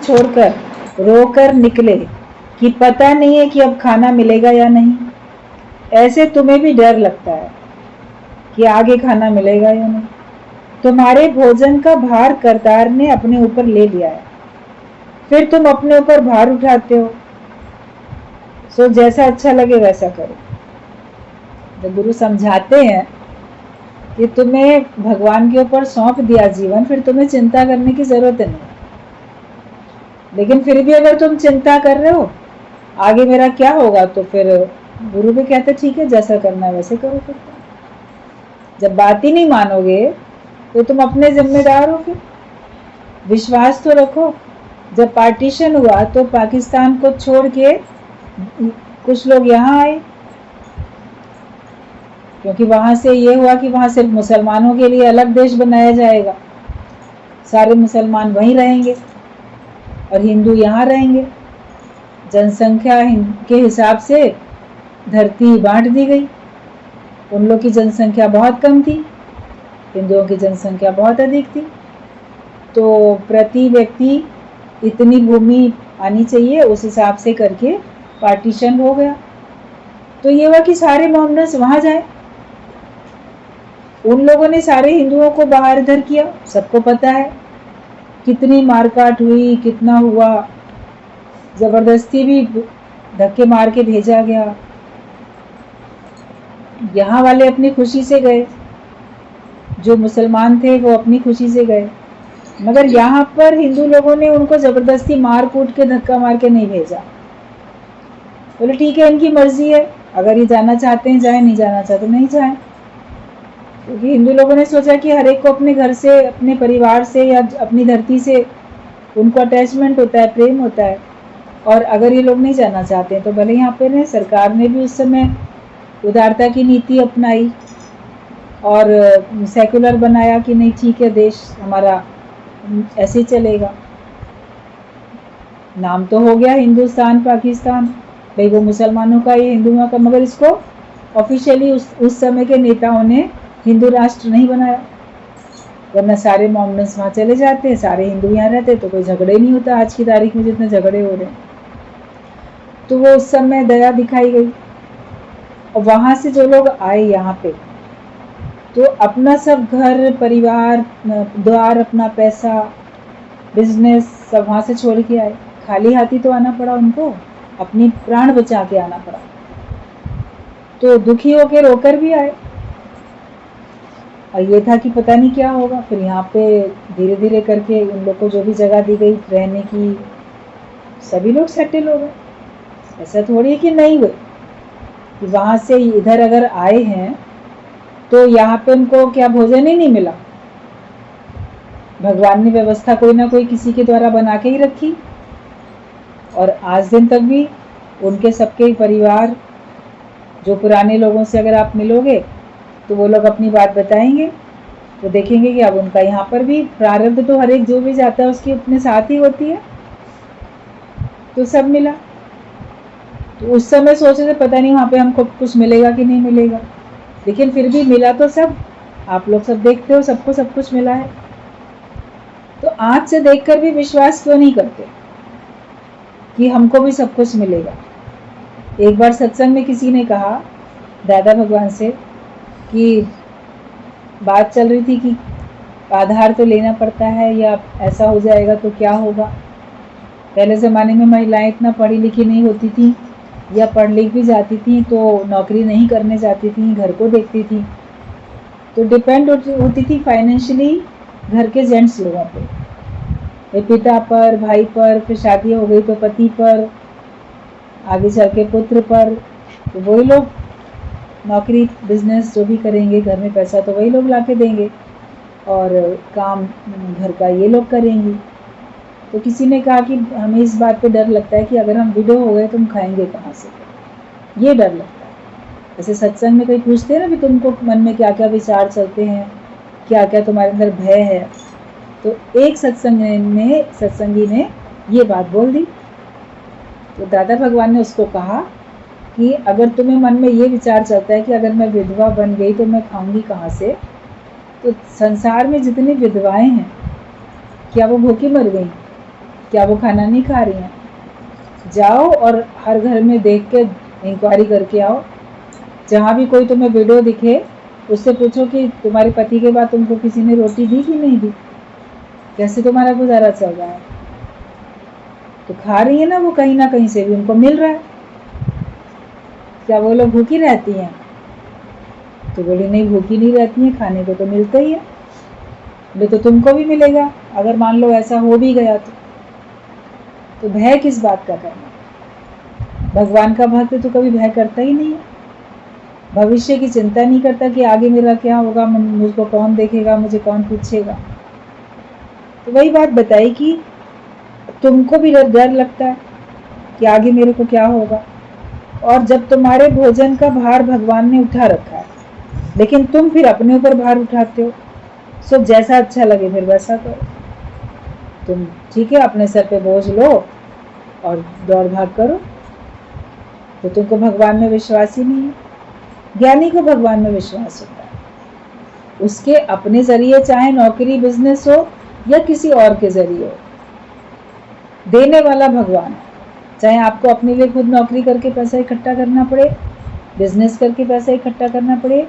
छोड़कर रोकर निकले कि पता नहीं है कि अब खाना मिलेगा या नहीं। ऐसे तुम्हें भी डर लगता है कि आगे खाना मिलेगा या नहीं। तुम्हारे भोजन का भार करतार ने अपने ऊपर ले लिया है, फिर तुम अपने ऊपर भार उठाते हो। सो जैसा अच्छा लगे वैसा करो। तो गुरु समझाते हैं कि तुम्हें भगवान के ऊपर सौंप दिया जीवन, फिर तुम्हें चिंता करने की जरूरत नहीं। लेकिन फिर भी अगर तुम चिंता कर रहे हो आगे मेरा क्या होगा, तो फिर गुरु भी कहते ठीक है, जैसा करना है वैसे करो। फिर जब बात ही नहीं मानोगे तो तुम अपने जिम्मेदार हो। फिर विश्वास तो रखो। जब पार्टीशन हुआ तो पाकिस्तान को छोड़ के कुछ लोग यहाँ आए, क्योंकि वहां से ये हुआ कि वहां सिर्फ मुसलमानों के लिए अलग देश बनाया जाएगा, सारे मुसलमान वहीं रहेंगे और हिंदू यहाँ रहेंगे। जनसंख्या के हिसाब से धरती बांट दी गई। उन लोग की जनसंख्या बहुत कम थी, हिंदुओं की जनसंख्या बहुत अधिक थी। तो प्रति व्यक्ति इतनी भूमि आनी चाहिए, उस हिसाब से करके पार्टीशन हो गया। तो ये हुआ कि सारे मोहम्मदन्स वहां जाए। उन लोगों ने सारे हिंदुओं को बाहर इधर किया। सबको पता है कितनी मारकाट हुई, कितना हुआ, जबरदस्ती भी धक्के मार के भेजा गया। यहाँ वाले अपनी खुशी से गए, जो मुसलमान थे वो अपनी खुशी से गए, मगर यहाँ पर हिंदू लोगों ने उनको जबरदस्ती मार कूट के धक्का मार के नहीं भेजा। बोले ठीक है, इनकी मर्जी है, अगर ये जाना चाहते हैं जाए, नहीं जाना चाहते नहीं जाए। क्योंकि हिंदू लोगों ने सोचा कि हर एक को अपने घर से, अपने परिवार से या अपनी धरती से उनको अटैचमेंट होता है, प्रेम होता है। और अगर ये लोग नहीं जाना चाहते हैं तो भले यहाँ पे रहे। सरकार ने भी उस समय उदारता की नीति अपनाई और सेकुलर बनाया कि नहीं ठीक है, देश हमारा ऐसे ही चलेगा। नाम तो हो गया हिंदुस्तान पाकिस्तान, भाई वो मुसलमानों का, ये हिंदुओं का, मगर इसको ऑफिशियली उस समय के नेताओं ने हिंदू राष्ट्र नहीं बनाया। वरना सारे मोहम्मदन्स वहाँ चले जाते, सारे हिंदू यहाँ रहते तो कोई झगड़े नहीं होता आज की तारीख में जितने झगड़े हो रहे हैं। तो वो उस समय दया दिखाई गई। और वहाँ से जो लोग आए यहाँ पे, तो अपना सब घर परिवार द्वार, अपना पैसा, बिजनेस सब वहाँ से छोड़ के आए। खाली हाथी तो आना पड़ा उनको, अपनी प्राण बचा के आना पड़ा। तो दुखी होके रोकर भी आए। और ये था कि पता नहीं क्या होगा। फिर यहाँ पे धीरे धीरे करके उन लोग को जो भी जगह दी गई रहने की, सभी लोग सेटल हो गए। ऐसा थोड़ी है कि नहीं हुए, कि वहाँ से इधर अगर आए हैं तो यहाँ पे उनको क्या भोजन ही नहीं मिला। भगवान ने व्यवस्था कोई ना कोई किसी के द्वारा बना के ही रखी। और आज दिन तक भी उनके सबके परिवार, जो पुराने लोगों से अगर आप मिलोगे तो वो लोग अपनी बात बताएंगे, तो देखेंगे कि अब उनका यहाँ पर भी प्रारब्ध तो हर एक जो भी जाता है उसकी अपने साथ ही होती है। तो सब मिला। तो उस समय सोचे थे पता नहीं वहाँ पे हमको कुछ मिलेगा कि नहीं मिलेगा, लेकिन फिर भी मिला तो सब। आप लोग सब देखते हो, सबको सब कुछ मिला है। तो आँख से देखकर भी विश्वास क्यों नहीं करते कि हमको भी सब कुछ मिलेगा। एक बार सत्संग में किसी ने कहा दादा भगवान से कि बात चल रही थी कि आधार तो लेना पड़ता है, या ऐसा हो जाएगा तो क्या होगा। पहले ज़माने में महिलाएं इतना पढ़ी लिखी नहीं होती थी, या पढ़ लिख भी जाती थी तो नौकरी नहीं करने जाती थी, घर को देखती थी। तो डिपेंड होती थी फाइनेंशियली घर के जेंट्स लोगों पे, पिता पर, भाई पर, फिर शादी हो गई तो पति पर, आगे चल के पुत्र पर। तो वही लोग नौकरी बिजनेस जो भी करेंगे, घर में पैसा तो वही लोग लाके देंगे, और काम घर का ये लोग करेंगी। तो किसी ने कहा कि हमें इस बात पे डर लगता है कि अगर हम विडो हो गए तो हम खाएंगे कहाँ से, ये डर लगता है। जैसे सत्संग में कोई पूछते हैं ना कि तुमको मन में क्या क्या विचार चलते हैं, क्या क्या तुम्हारे अंदर भय है, तो एक सत्संगी ने ये बात बोल दी। तो दादा भगवान ने उसको कहा कि अगर तुम्हें मन में ये विचार चलता है कि अगर मैं विधवा बन गई तो मैं खाऊंगी कहाँ से, तो संसार में जितनी विधवाएं हैं क्या वो भूखी मर गई? क्या वो खाना नहीं खा रही हैं? जाओ और हर घर में देख के इंक्वायरी करके आओ। जहाँ भी कोई तुम्हें वीडियो दिखे उससे पूछो कि तुम्हारे पति के बाद तुमको किसी ने रोटी दी कि नहीं दी, कैसे तुम्हारा गुजारा चल रहा है? तो खा रही है ना वो, कहीं ना कहीं से भी उनको मिल रहा है। क्या वो लोग भूखी रहती हैं? तो बोली नहीं, भूखी नहीं रहती हैं, खाने को तो मिलता ही है। बोले तो तुमको भी मिलेगा अगर मान लो ऐसा हो भी गया तो भय किस बात का करना? भगवान का भक्त तो कभी भय करता ही नहीं है, भविष्य की चिंता नहीं करता कि आगे मेरा क्या होगा, मुझको कौन देखेगा, मुझे कौन पूछेगा। तो वही बात बताई कि तुमको भी डर लगता है कि आगे मेरे को क्या होगा, और जब तुम्हारे भोजन का भार भगवान ने उठा रखा है लेकिन तुम फिर अपने ऊपर भार उठाते हो। सो जैसा अच्छा लगे फिर वैसा करो। तुम ठीक है अपने सर पे बोझ लो और दौड़ भाग करो, तो तुमको भगवान में विश्वास ही नहीं है। ज्ञानी को भगवान में विश्वास होता है, उसके अपने जरिए चाहे नौकरी बिजनेस हो या किसी और के जरिए हो, देने वाला भगवान है। चाहे आपको अपने लिए खुद नौकरी करके पैसा इकट्ठा करना पड़े, बिजनेस करके पैसा इकट्ठा करना पड़े,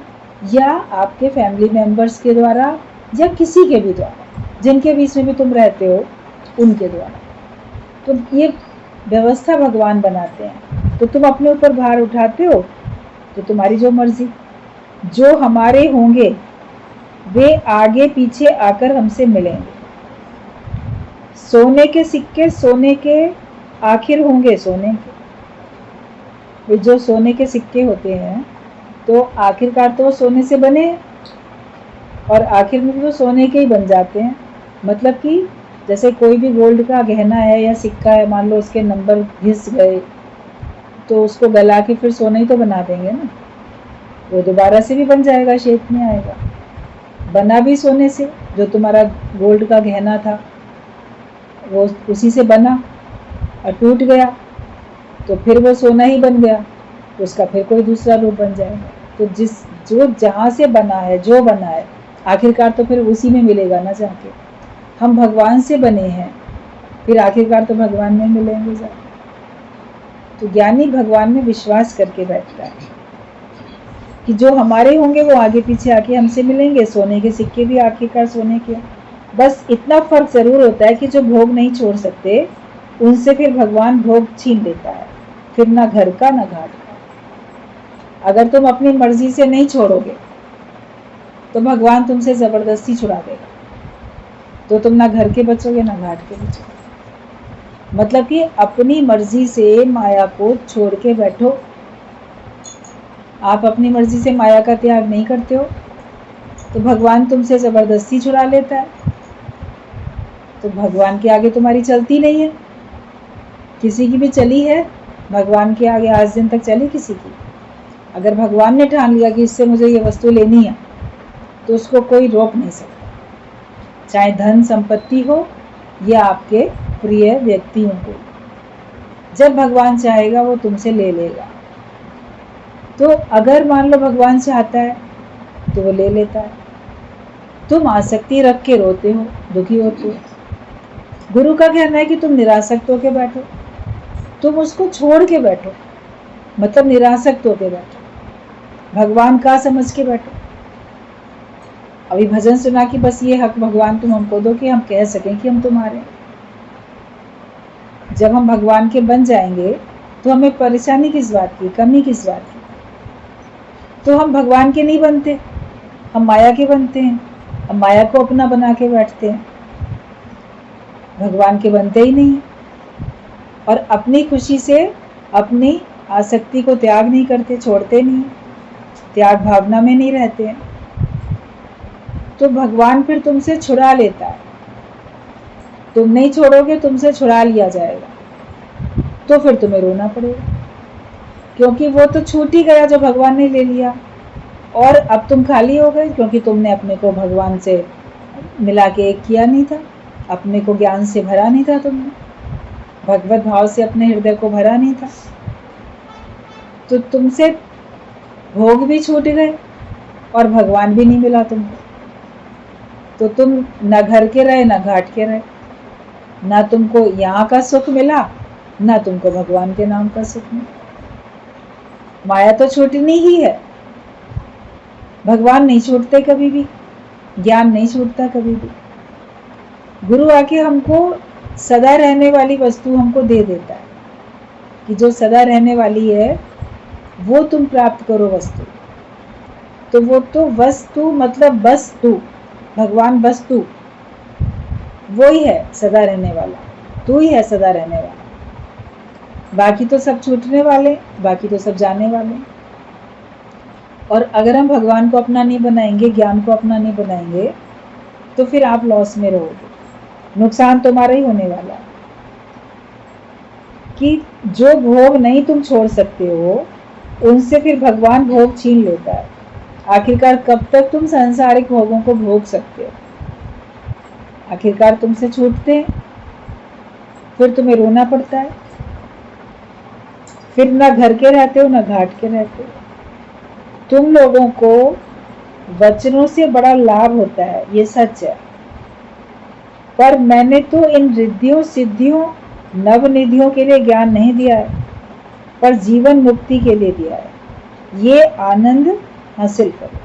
या आपके फैमिली मेंबर्स के द्वारा या किसी के भी द्वारा, जिनके बीच में भी तुम रहते हो उनके द्वारा, तो ये व्यवस्था भगवान बनाते हैं। तो तुम अपने ऊपर भार उठाते हो तो तुम्हारी जो मर्जी। जो हमारे होंगे वे आगे पीछे आकर हमसे मिलेंगे। सोने के सिक्के सोने के आखिर होंगे सोने के। जो सोने के सिक्के होते हैं तो आखिरकार तो वो सोने से बने और आखिर में भी वो सोने के ही बन जाते हैं। मतलब कि जैसे कोई भी गोल्ड का गहना है या सिक्का है, मान लो उसके नंबर घिस गए तो उसको गला के फिर सोना ही तो बना देंगे ना, वो दोबारा से भी बन जाएगा, शेप में आएगा। बना भी सोने से, जो तुम्हारा गोल्ड का गहना था वो उसी से बना और टूट गया तो फिर वो सोना ही बन गया, तो उसका फिर कोई दूसरा रूप बन जाएगा। तो जो जहाँ से बना है, जो बना है, आखिरकार तो फिर उसी में मिलेगा ना जाके। हम भगवान से बने हैं, फिर आखिरकार तो भगवान में मिलेंगे जाके। तो ज्ञानी भगवान में विश्वास करके बैठता है कि जो हमारे होंगे वो आगे पीछे आके हमसे मिलेंगे। सोने के सिक्के भी आखिरकार सोने के। बस इतना फर्क जरूर होता है कि जो भोग नहीं छोड़ सकते उनसे फिर भगवान भोग छीन लेता है, फिर ना घर का ना घाट का। अगर तुम अपनी मर्जी से नहीं छोड़ोगे तो भगवान तुमसे जबरदस्ती छुड़ा देगा, तो तुम ना घर के बचोगे ना घाट के बचोगे। मतलब कि अपनी मर्जी से माया को छोड़ के बैठो। आप अपनी मर्जी से माया का त्याग नहीं करते हो तो भगवान तुमसे जबरदस्ती छुड़ा लेता है। तो भगवान के आगे तुम्हारी चलती नहीं है। किसी की भी चली है भगवान के आगे आज दिन तक चली किसी की? अगर भगवान ने ठान लिया कि इससे मुझे ये वस्तु लेनी है तो उसको कोई रोक नहीं सकता, चाहे धन संपत्ति हो या आपके प्रिय व्यक्तियों को। जब भगवान चाहेगा वो तुमसे ले लेगा। तो अगर मान लो भगवान चाहता है तो वो ले लेता है। तुम आसक्ति रख के रोते हो, दुखी होते हो। गुरु का कहना है कि तुम निरासक्त होके बैठो, तुम उसको छोड़ के बैठो, मतलब निरासक्त होके बैठो, भगवान का समझ के बैठो। अभी भजन सुना कि बस ये हक भगवान तुम हमको दो कि हम कह सकें कि हम तुम्हारे। जब हम भगवान के बन जाएंगे तो हमें परेशानी किस बात की, कमी किस बात की? तो हम भगवान के नहीं बनते, हम माया के बनते हैं। हम माया को अपना बना के बैठते हैं, भगवान के बनते ही नहीं। और अपनी खुशी से अपनी आसक्ति को त्याग नहीं करते, छोड़ते नहीं, त्याग भावना में नहीं रहते हैं। तो भगवान फिर तुमसे छुड़ा लेता है। तुम नहीं छोड़ोगे, तुमसे छुड़ा लिया जाएगा, तो फिर तुम्हें रोना पड़ेगा, क्योंकि वो तो छूट ही गया जो भगवान ने ले लिया। और अब तुम खाली हो गए क्योंकि तुमने अपने को भगवान से मिला के एक किया नहीं था, अपने को ज्ञान से भरा नहीं था, तुमने भगवत भाव से अपने हृदय को भरा नहीं था। तो तुमसे भोग भी छूट गए और भगवान भी नहीं मिला तुमको। तो तुम न घर के रहे न घाट के रहे। ना तुमको यहाँ का सुख मिला, ना तुमको भगवान के नाम का सुख मिला। माया तो छूटनी ही है, भगवान नहीं छूटते कभी भी, ज्ञान नहीं छूटता कभी भी। गुरु आके हमको सदा रहने वाली वस्तु हमको दे देता है कि जो सदा रहने वाली है वो तुम प्राप्त करो वस्तु। तो वो तो वस्तु मतलब बस तू, भगवान बस तू, वो ही है सदा रहने वाला, तू ही है सदा रहने वाला। बाकी तो सब छूटने वाले, बाकी तो सब जाने वाले। और अगर हम भगवान को अपना नहीं बनाएंगे, ज्ञान को अपना नहीं बनाएंगे, तो फिर आप लॉस में रहोगे, नुकसान तुम्हारा ही होने वाला है। कि जो भोग नहीं तुम छोड़ सकते हो, उनसे फिर भगवान भोग छीन लेता है। आखिरकार कब तक तुम सांसारिक भोगों को भोग सकते हो? आखिरकार तुमसे छूटते हैं, फिर तुम्हें रोना पड़ता है, फिर ना घर के रहते हो ना घाट के रहते हो। तुम लोगों को वचनों से बड़ा लाभ होता है, ये सच है, पर मैंने तो इन रिद्धियों सिद्धियों नवनिधियों के लिए ज्ञान नहीं दिया है, पर जीवन मुक्ति के लिए दिया है। ये आनंद हासिल करो।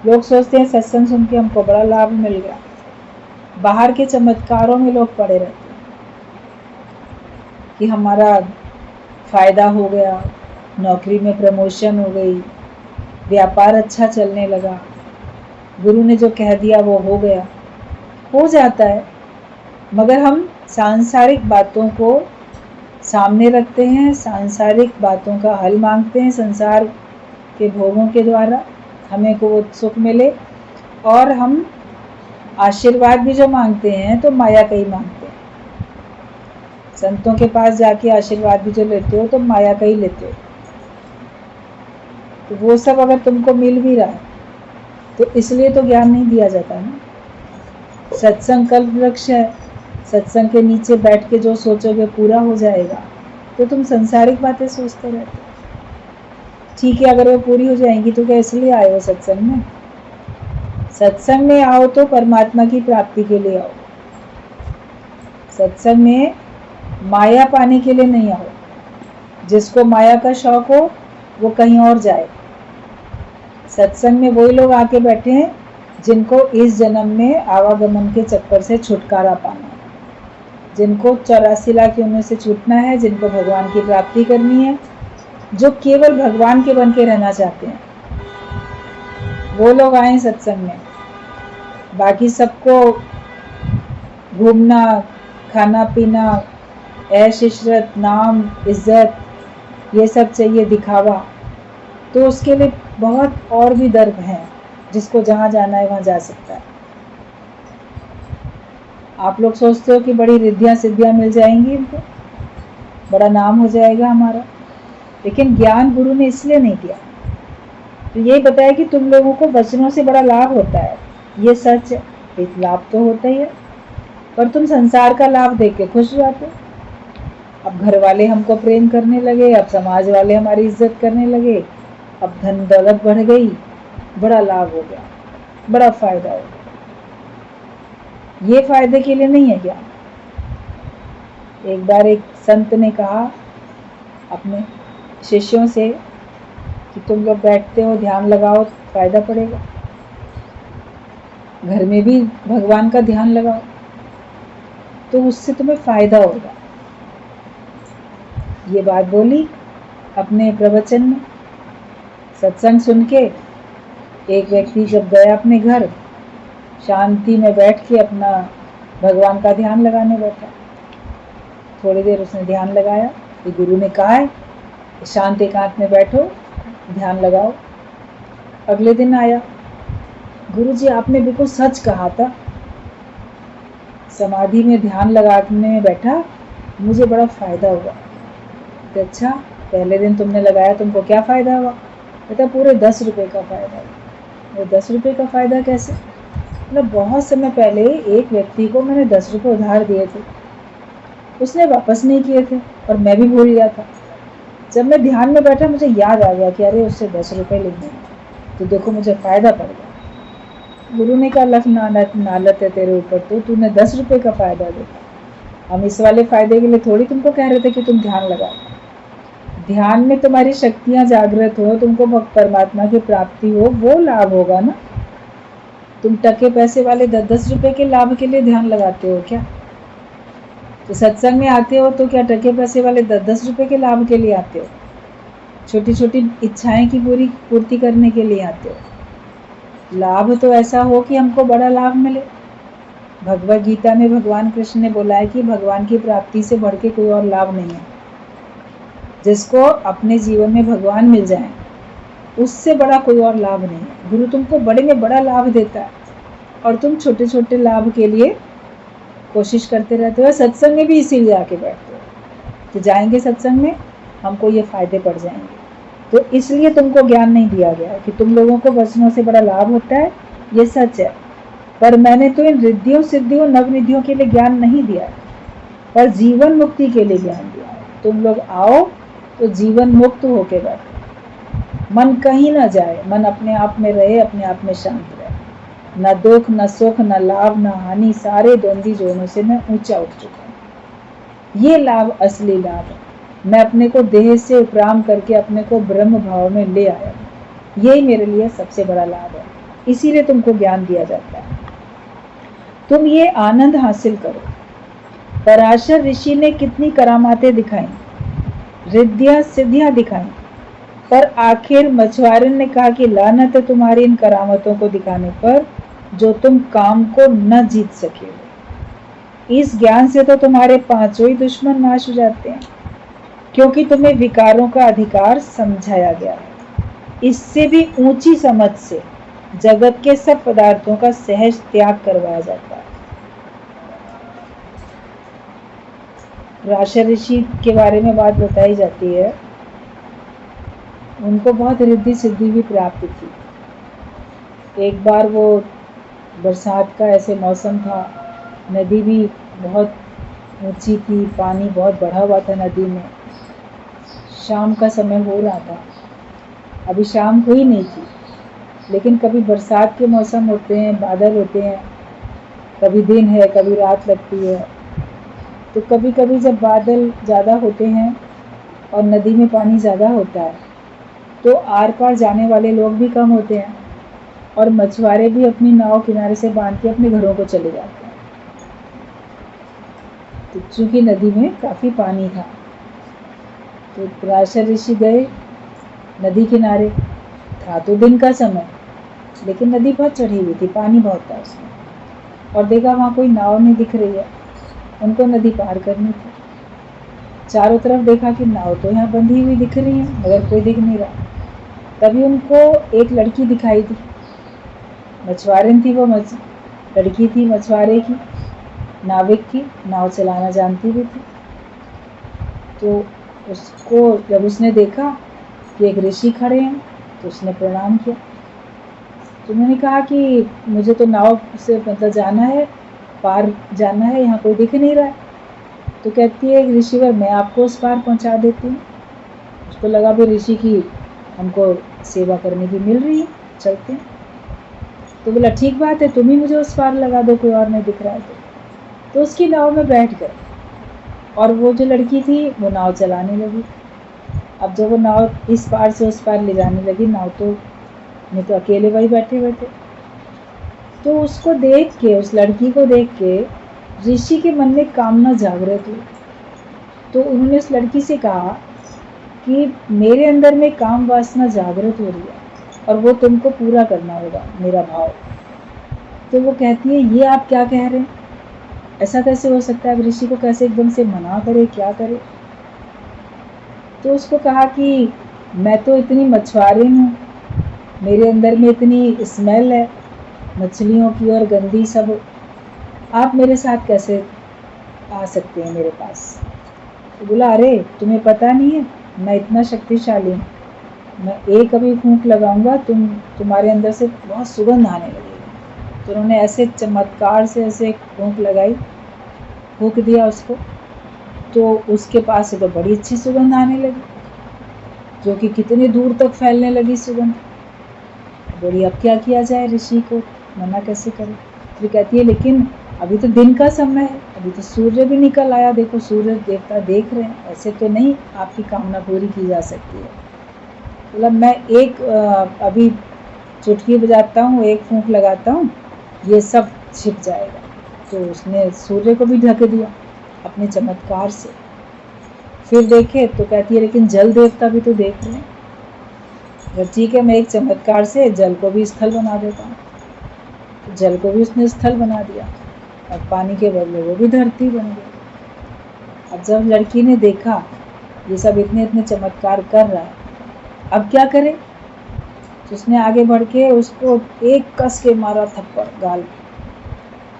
लोग सोचते हैं सत्संग सुन के हमको बड़ा लाभ मिल गया, बाहर के चमत्कारों में लोग पड़े रहते हैं कि हमारा फायदा हो गया, नौकरी में प्रमोशन हो गई, व्यापार अच्छा चलने लगा, गुरु ने जो कह दिया वो हो गया। हो जाता है, मगर हम सांसारिक बातों को सामने रखते हैं, सांसारिक बातों का हल मांगते हैं, संसार के भोगों के द्वारा हमें को वो सुख मिले। और हम आशीर्वाद भी जो मांगते हैं तो माया का ही मांगते हैं। संतों के पास जाके आशीर्वाद भी जो लेते हो तो माया का ही लेते हो। तो वो सब अगर तुमको मिल भी रहा है तो इसलिए तो ज्ञान नहीं दिया जाता ना। सत्संग कल्प वृक्ष है, सत्संग के नीचे बैठ के जो सोचोगे पूरा हो जाएगा, तो तुम संसारिक बातें सोचते रहते। ठीक है, अगर वो पूरी हो जाएंगी तो क्या इसलिए आए हो सत्संग में? सत्संग में आओ तो परमात्मा की प्राप्ति के लिए आओ। सत्संग में माया पाने के लिए नहीं आओ। जिसको माया का शौक हो वो कहीं और जाए। सत्संग में वही लोग आके बैठे हैं जिनको इस जन्म में आवागमन के चक्कर से छुटकारा पाना है, जिनको 84 लाख योनियों से छूटना है, जिनको भगवान की प्राप्ति करनी है, जो केवल भगवान के बन के रहना चाहते हैं, वो लोग आए सत्संग में। बाकी सबको घूमना, खाना पीना, ऐश इशरत, नाम, इज्जत, ये सब चाहिए, दिखावा, तो उसके लिए बहुत और भी दर हैं। जिसको जहाँ जाना है वहाँ जा सकता है। आप लोग सोचते हो कि बड़ी रिद्धियाँ सिद्धियाँ मिल जाएंगी इनको, बड़ा नाम हो जाएगा हमारा, लेकिन ज्ञान गुरु ने इसलिए नहीं दिया। तो यही बताया कि तुम लोगों को वचनों से बड़ा लाभ होता है, ये सच है, एक लाभ तो होता ही है, पर तुम संसार का लाभ देख के खुश जाते। अब घर वाले हमको प्रेम करने लगे, अब समाज वाले हमारी इज्जत करने लगे, अब धन दौलत बढ़ गई, बड़ा लाभ हो गया, बड़ा फायदा हो गया। ये फायदे के लिए नहीं है ज्ञान। एक बार एक संत ने कहा अपने शिष्यों से कि तुम लोग बैठते हो, ध्यान लगाओ, फायदा पड़ेगा। घर में भी भगवान का ध्यान लगाओ तो उससे तुम्हें फायदा होगा। ये बात बोली अपने प्रवचन में। सत्संग सुन के एक व्यक्ति जब गया अपने घर, शांति में बैठ के अपना भगवान का ध्यान लगाने बैठा। थोड़ी देर उसने ध्यान लगाया, तो गुरु ने कहा है शांत एकांत में बैठो, ध्यान लगाओ। अगले दिन आया, गुरु जी आपने बिल्कुल सच कहा था, समाधि में ध्यान लगाने में बैठा, मुझे बड़ा फायदा हुआ। तो अच्छा, पहले दिन तुमने लगाया, तुमको क्या फ़ायदा हुआ? कहता पूरे 10 रुपये का फ़ायदा हुआ। वो 10 रुपये का फ़ायदा कैसे? मतलब बहुत समय पहले एक व्यक्ति को मैंने 10 रुपये उधार दिए थे, उसने वापस नहीं किए थे और मैं भी भूल गया था। जब मैं ध्यान में बैठा मुझे याद आ गया कि अरे उससे 10 रुपये लेने हैं, तो देखो मुझे फ़ायदा पड़ गया। गुरु ने कहा लख नालत है तेरे ऊपर, तो तूने 10 रुपए का फायदा देखा। हम इस वाले फायदे के लिए थोड़ी तुमको कह रहे थे कि तुम ध्यान लगाओ। ध्यान में तुम्हारी शक्तियां जागृत हो, तुमको परमात्मा की प्राप्ति हो, वो लाभ होगा ना। तुम टके पैसे वाले 10-10 रुपए के लाभ के लिए ध्यान लगाते हो क्या? तो सत्संग में आते हो तो क्या टके पैसे वाले 10-10 रुपए के लाभ के लिए आते हो? छोटी छोटी इच्छाएं की पूर्ति करने के लिए आते हो। लाभ तो ऐसा हो कि हमको बड़ा लाभ मिले। भगवद गीता में भगवान कृष्ण ने बोला है कि भगवान की प्राप्ति से बढ़ के कोई और लाभ नहीं है। जिसको अपने जीवन में भगवान मिल जाए उससे बड़ा कोई और लाभ नहीं है। गुरु तुमको बड़े में बड़ा लाभ देता है और तुम छोटे छोटे लाभ के लिए कोशिश करते रहते हो। सत्संग में भी इसीलिए आके बैठते हो कि जाएंगे सत्संग में हमको ये फायदे पड़ जाएंगे। तो इसलिए तुमको ज्ञान नहीं दिया गया कि तुम लोगों को वचनों से बड़ा लाभ होता है, ये सच है। पर मैंने तो इन रिद्धियों सिद्धियों नवनिधियों के लिए ज्ञान नहीं दिया है, पर जीवन मुक्ति के लिए ज्ञान दिया है। तुम लोग आओ तो जीवन मुक्त होके बैठो, मन कहीं ना जाए, मन अपने आप में रहे, अपने आप में शांत रहे। न दुख न सुख न लाभ न हानि, सारे द्वंद्वी जोनों से मैं ऊंचा उठ चुका हूँ। ये लाभ असली लाभ है। मैं अपने को देह से उपराम करके अपने को ब्रह्म भाव में ले आया हूँ। यही मेरे लिए सबसे बड़ा लाभ है। इसीलिए तुमको ज्ञान दिया जाता है। तुम ये आनंद हासिल करो। पराशर ऋषि ने कितनी करामातें दिखाई, रिद्धियां सिद्धियां दिखाई, पर आखिर मछुआरे ने कहा कि लानत है तुम्हारी इन करामतों को दिखाने पर जो तुम काम को न जीत सके हो। इस ज्ञान से तो तुम्हारे पांचों ही दुश्मन नाश हो जाते हैं, क्योंकि तुम्हें विकारों का अधिकार समझाया गया है। इससे भी ऊंची समझ से जगत के सब पदार्थों का सहज त्याग करवाया जाता है। पराशर ऋषि के बारे में बात बताई जाती है, उनको बहुत रिद्धि सिद्धि भी प्राप्त थी। एक बार वो बरसात का ऐसे मौसम था, नदी भी बहुत ऊंची थी, पानी बहुत बढ़ा हुआ था नदी में। शाम का समय हो रहा था, अभी शाम हुई नहीं थी, लेकिन कभी बरसात के मौसम होते हैं, बादल होते हैं, कभी दिन है कभी रात लगती है। तो कभी कभी जब बादल ज़्यादा होते हैं और नदी में पानी ज़्यादा होता है तो आर पार जाने वाले लोग भी कम होते हैं और मछुआरे भी अपनी नाव किनारे से बांध के अपने घरों को चले जाते हैं। तो चूंकि नदी में काफ़ी पानी था तो पराशर ऋषि गए नदी किनारे। था तो दिन का समय, लेकिन नदी बहुत चढ़ी हुई थी, पानी बहुत था उसमें, और देखा वहाँ कोई नाव नहीं दिख रही है। उनको नदी पार करनी थी। चारों तरफ देखा कि नाव तो यहाँ बंधी हुई दिख रही है मगर कोई दिख नहीं रहा। तभी उनको एक लड़की दिखाई दी, मछुआरिन थी वो, लड़की थी मछुआरे की, नाविक की, नाव चलाना जानती भी थी। तो उसको जब उसने देखा कि एक ऋषि खड़े हैं तो उसने प्रणाम किया। तो उन्होंने कहा कि मुझे तो नाव से मतलब जाना है, पार जाना है, यहाँ कोई दिख नहीं रहा है। तो कहती है ऋषिवर मैं आपको उस पार पहुँचा देती हूँ। उसको लगा भी ऋषि की हमको सेवा करने की मिल रही है, चलते हैं। तो बोला ठीक बात है, तुम ही मुझे उस पार लगा दो, कोई और नहीं दिख रहा है। तो उसकी नाव में बैठ गए और वो जो लड़की थी वो नाव चलाने लगी। अब जब वो नाव इस पार से उस पार ले जाने लगी, नाव तो नहीं तो अकेले वही बैठे बैठे। तो उसको देख के, उस लड़की को देख के ऋषि के मन में कामना जागृत हुई। तो उन्होंने उस लड़की से कहा कि मेरे अंदर में काम वासना जागृत हो रही है और वो तुमको पूरा करना होगा, मेरा भाव। तो वो कहती है ये आप क्या कह रहे हैं, ऐसा कैसे हो सकता है? ऋषि को कैसे एकदम से मना करे, क्या करे? तो उसको कहा कि मैं तो इतनी मछुआरिन हूँ, मेरे अंदर में इतनी स्मेल है मछलियों की और गंदी सब, आप मेरे साथ कैसे आ सकते हैं मेरे पास? तो बोला अरे तुम्हें पता नहीं है, मैं इतना शक्तिशाली हूँ, मैं एक अभी फूंक लगाऊंगा तुम्हारे अंदर से बहुत सुगंध आने लगेगी। तो उन्होंने ऐसे चमत्कार से ऐसे फूंक लगाई, फूंक दिया उसको, तो उसके पास से तो बड़ी अच्छी सुगंध आने लगी, जो कि कितनी दूर तक फैलने लगी सुगंध। बड़ी अब क्या किया जाए ऋषि को, मना कैसे करें। फिर कहती है लेकिन अभी तो दिन का समय है, अभी तो सूर्य भी निकल आया, देखो सूर्य देवता देख रहे हैं, ऐसे तो नहीं आपकी कामना पूरी की जा सकती है। मतलब मैं एक अभी चुटकी बजाता हूँ, एक फूंक लगाता हूँ, ये सब छिप जाएगा। तो उसने सूर्य को भी ढक दिया अपने चमत्कार से। फिर देखे तो कहती है लेकिन जल देवता भी तो देख रहे हैं। ठीक है, मैं एक चमत्कार से जल को भी स्थल बना देता हूँ। तो जल को भी उसने स्थल बना दिया और पानी के बदले वो भी धरती बन गई। अब जब लड़की ने देखा ये सब इतने इतने चमत्कार कर रहा है, अब क्या करे। तो उसने आगे बढ़ के उसको एक कस के मारा थप्पड़ गाल।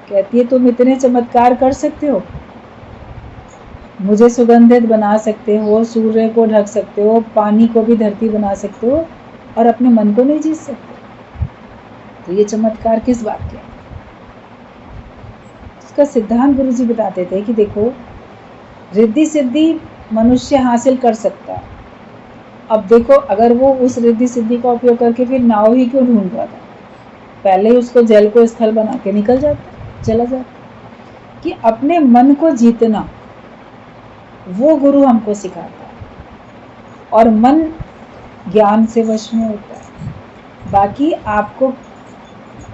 कहती है तुम इतने चमत्कार कर सकते हो, मुझे सुगंधित बना सकते हो, सूर्य को ढक सकते हो, पानी को भी धरती बना सकते हो, और अपने मन को नहीं जीत सकते। तो ये चमत्कार किस बात के। इसका सिद्धांत गुरु जी बताते थे कि देखो रिद्धि सिद्धि मनुष्य हासिल कर सकता है। अब देखो अगर वो उस रिद्धि सिद्धि का उपयोग करके फिर नाव ही क्यों ढूंढ रहा था, पहले ही उसको जल को स्थल बना के निकल जाता, चला जाता। कि अपने मन को जीतना वो गुरु हमको सिखाता है, और मन ज्ञान से वश में होता है। बाकी आपको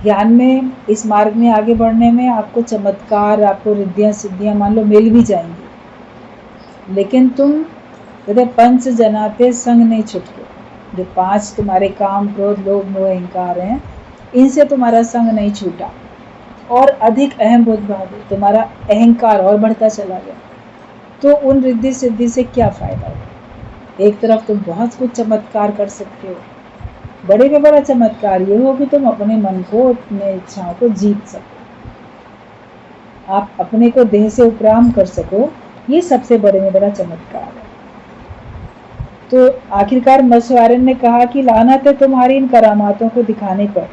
ज्ञान में, इस मार्ग में आगे बढ़ने में आपको चमत्कार, आपको रिद्धियाँ सिद्धियाँ मान लो मिल भी जाएंगी, लेकिन तुम कहते पंच जनाते संग नहीं छुटके। जो 5 तुम्हारे काम क्रोध लोभ मोह अहंकार हैं, इनसे तुम्हारा संग नहीं छूटा, और अधिक अहम बुद्ध भाव, तुम्हारा अहंकार और बढ़ता चला गया, तो उन रिद्धि सिद्धि से क्या फायदा होगा। एक तरफ तुम बहुत कुछ चमत्कार कर सकते हो, बड़े में बड़ा चमत्कार ये हो कि तुम अपने मन को, अपने इच्छाओं को जीत सको, आप अपने को देह से उपराम कर सको, ये सबसे बड़े में बड़ा चमत्कार है। तो आखिरकार मत्स्यवारण ने कहा कि लानत है तुम्हारी इन करामातों को दिखाने पर,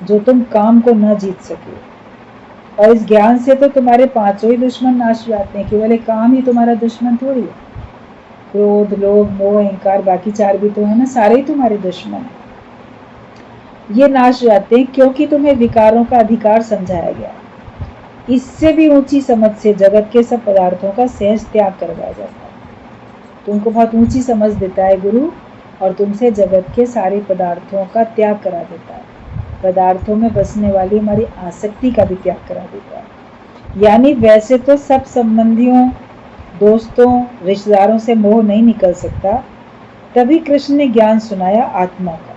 जो तुम काम को न जीत सके, और इस ज्ञान से तो तुम्हारे 5 ही दुश्मन नाश हो जाते हैं। केवल एक काम ही तुम्हारा दुश्मन थोड़ी है, क्रोध लोभ मोह अहंकार, बाकी 4 भी तो है ना, सारे ही तुम्हारे दुश्मन हैं। ये नाश हो जाते हैं क्योंकि तुम्हें विकारों का अधिकार समझाया गया। इससे भी ऊंची समझ से जगत के सब पदार्थों का सहज त्याग करवाया जाता है। तुमको बहुत ऊंची समझ देता है गुरु, और तुमसे जगत के सारे पदार्थों का त्याग करा देता है। पदार्थों में बसने वाली हमारी आसक्ति का भी त्याग करा देता है। यानी वैसे तो सब संबंधियों, दोस्तों, रिश्तेदारों से मोह नहीं निकल सकता, तभी कृष्ण ने ज्ञान सुनाया आत्मा का।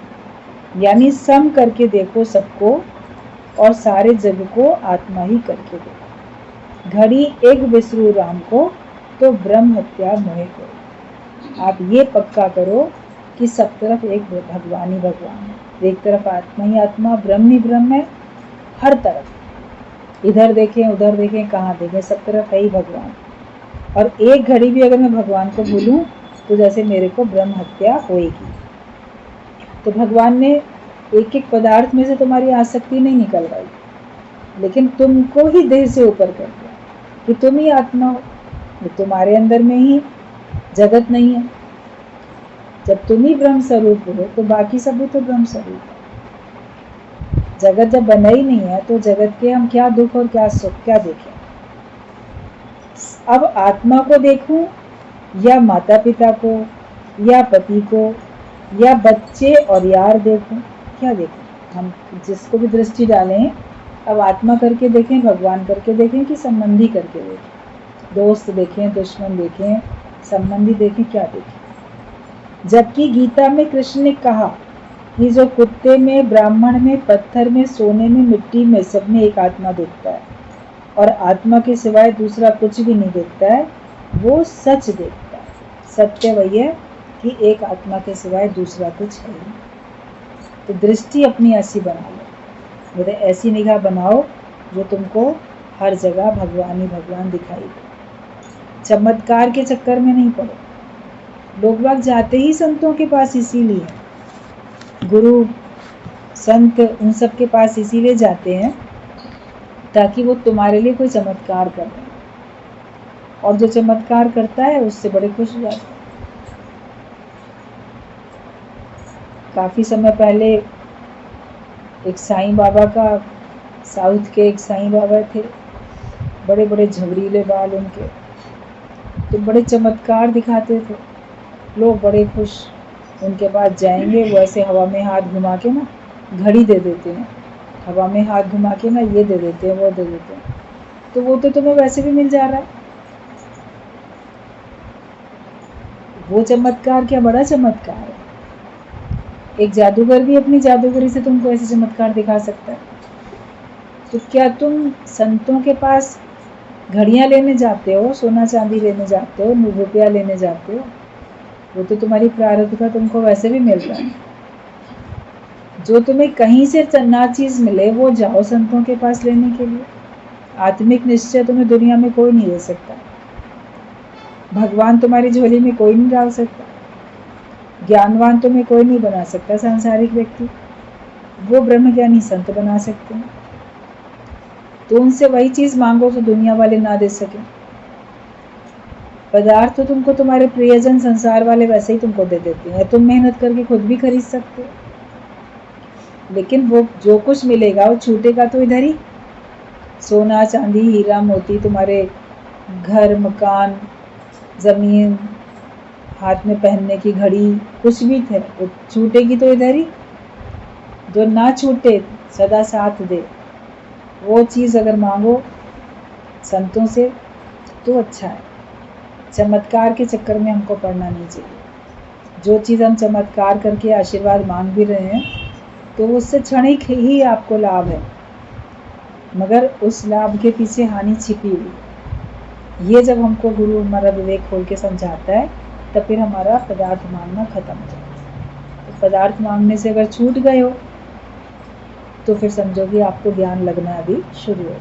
यानी सम करके देखो सबको, और सारे जग को आत्मा ही करके देखो। घड़ी एक विसरू राम को, तो ब्रह्म हत्या मोहे को। आप ये पक्का करो कि सब तरफ एक भगवान ही भगवान है, एक तरफ आत्मा ही आत्मा, ब्रह्म ही ब्रह्म है, हर तरफ इधर देखें उधर देखें कहाँ देखें, सब तरफ है ही भगवान। और एक घड़ी भी अगर मैं भगवान को भूलूं तो जैसे मेरे को ब्रह्म हत्या होएगी। तो भगवान ने एक एक पदार्थ में से तुम्हारी आसक्ति नहीं निकलवाई, लेकिन तुमको ही देह से ऊपर कर दिया कि तुम ही आत्मा हो, तुम्हारे अंदर में ही जगत नहीं है। जब तुम ही ब्रह्म स्वरूप हो तो बाकी सब भी तो ब्रह्म स्वरूप है। जगत जब बना ही नहीं है तो जगत के हम क्या दुख और क्या सुख क्या देखें। अब आत्मा को देखूं या माता पिता को या पति को या बच्चे और यार देखूं, क्या देखें। हम जिसको भी दृष्टि डालें, अब आत्मा करके देखें, भगवान करके देखें कि संबंधी करके देखें, दोस्त देखें, दुश्मन देखें, संबंधी देखें, क्या देखें। जबकि गीता में कृष्ण ने कहा कि जो कुत्ते में, ब्राह्मण में, पत्थर में, सोने में, मिट्टी में, सब में एक आत्मा दिखता है, और आत्मा के सिवाय दूसरा कुछ भी नहीं दिखता है, वो सच देखता है। सत्य वही है कि एक आत्मा के सिवाय दूसरा कुछ है नहीं। तो दृष्टि अपनी ऐसी बना लो, मतलब ऐसी निगाह बनाओ जो तुमको हर जगह भगवान ही भगवान दिखाई दे। चमत्कार के चक्कर में नहीं पड़ो। लोग बाग जाते ही संतों के पास इसीलिए, गुरु संत उन सब के पास इसीलिए जाते हैं ताकि वो तुम्हारे लिए कोई चमत्कार कर रहे हैं, और जो चमत्कार करता है उससे बड़े खुश हो जाते हैं। काफ़ी समय पहले एक साईं बाबा का साउथ के एक साईं बाबा थे, बड़े बड़े झबरीले बाल उनके, तो बड़े चमत्कार दिखाते थे। लोग बड़े खुश उनके पास जाएंगे, वो ऐसे हवा में हाथ घुमा के ना घड़ी दे देते हैं, हवा में हाथ घुमा के ना ये दे देते हैं, वो दे देते हैं। तो वो तो तुम्हें वैसे भी मिल जा रहा है। वो चमत्कार क्या बड़ा चमत्कार है। एक जादूगर भी अपनी जादूगरी से तुमको ऐसे चमत्कार दिखा सकता है। तो क्या तुम संतों के पास घड़ियां लेने जाते हो, सोना चांदी लेने जाते हो, रुपया लेने जाते हो? वो तो तुम्हारी प्रारब्ध का तुमको वैसे भी मिल रहा है। जो तुम्हें कहीं से ना चीज मिले वो जाओ संतों के पास लेने के लिए। आत्मिक निश्चय तुम्हें दुनिया में कोई नहीं दे सकता। भगवान तुम्हारी झोली में कोई नहीं डाल सकता। ज्ञानवान तुम्हें कोई नहीं बना सकता। सांसारिक व्यक्ति वो ब्रह्मज्ञानी संत बना सकते हैं। तो उनसे वही चीज मांगो जो दुनिया वाले ना दे सके। पदार्थ तो तुमको तुम्हारे प्रियजन संसार वाले वैसे ही तुमको दे देते हैं, तुम मेहनत करके खुद भी खरीद सकते हो, लेकिन वो जो कुछ मिलेगा वो छूटेगा तो इधर ही। सोना चांदी हीरा मोती, तुम्हारे घर मकान जमीन, हाथ में पहनने की घड़ी, कुछ भी थे वो छूटेगी तो इधर ही। जो ना छूटे सदा साथ दे वो चीज़ अगर मांगो संतों से तो अच्छा है। चमत्कार के चक्कर में हमको पड़ना नहीं चाहिए। जो चीज़ हम चमत्कार करके आशीर्वाद मांग भी रहे हैं तो उससे क्षणिक ही आपको लाभ है, मगर उस लाभ के पीछे हानि छिपी हुई। ये जब हमको गुरु हमारा विवेक खोल के समझाता है तब फिर हमारा पदार्थ मांगना खत्म हो जाता है। तो पदार्थ मांगने से अगर छूट गए हो तो फिर समझो कि आपको ज्ञान लगना अभी शुरू हो।